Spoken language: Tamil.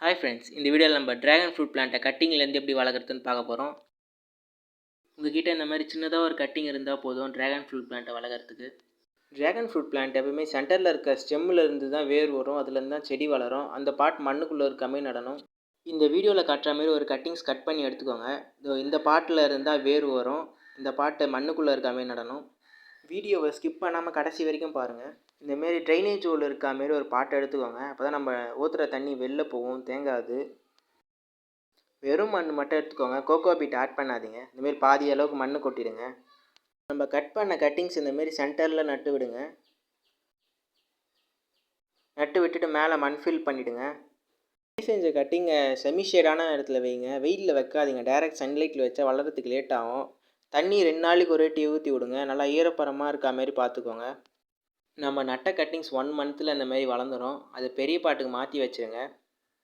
ஹாய் ஃப்ரெண்ட்ஸ், இந்த வீடியோவில் நம்ம ட்ராகன் ஃப்ரூட் பிளான்ட்டை கட்டிங்லேருந்து எப்படி வளர்க்குறதுன்னு பார்க்க போகிறோம். உங்ககிட்ட இந்த மாதிரி சின்னதாக ஒரு கட்டிங் இருந்தால் போதும் ட்ராகன் ஃப்ரூட் பிளான்ட்டை வளர்க்குறதுக்கு. ட்ராகன் ஃப்ரூட் பிளான்ட் எப்பவுமே சென்டரில் இருக்க ஸ்டெம்மில் இருந்து தான் வேர் வரும், அதுலேருந்து தான் செடி வளரும். அந்த பார்ட் மண்ணுக்குள்ளே இருக்க மாதிரி நடணும். இந்த வீடியோவில் காட்டுற மாதிரி ஒரு கட்டிங்ஸ் கட் பண்ணி எடுத்துக்கோங்க. இந்த பார்ட்டில் இருந்தால் வேர் வரும், இந்த பார்ட்டை மண்ணுக்குள்ளே இருக்க மாதிரி நடணும். வீடியோவை ஸ்கிப் பண்ணாமல் கடைசி வரைக்கும் பாருங்கள். இந்தமாரி ட்ரைனேஜ் ஹோல் இருக்க மாரி ஒரு பாட்டை எடுத்துக்கோங்க. அப்போ தான் நம்ம ஊற்றுற தண்ணி வெளில போகும், தேங்காது. வெறும் மண் மட்டும் எடுத்துக்கோங்க, கோகோ பீட் ஆட் பண்ணாதீங்க. இந்தமாரி பாதி அளவுக்கு மண் கொட்டிடுங்க. நம்ம கட் பண்ண கட்டிங்ஸ் இந்தமாரி சென்டரில் நட்டு விடுங்க. நட்டு விட்டுட்டு மேலே மண் ஃபில் பண்ணிவிடுங்க. செஞ்ச கட்டிங்கை செமி ஷேடான இடத்துல வைங்க, வெயிலில் வைக்காதீங்க. டைரக்ட் சன்லைட்டில் வச்சா வளர்கிறதுக்கு லேட் ஆகும். தண்ணி 2 நாளைக்கு ஒரு வாட்டி ஊற்றி விடுங்க. நல்லா ஈரப்பதமாக இருக்க மாரி பார்த்துக்கோங்க. நம்ம நட்ட கட்டிங்ஸ் 1 மந்த்தில் இந்த மாதிரி வளர்ந்துடும். அது பெரிய பாட்டுக்கு மாற்றி வச்சுருங்க.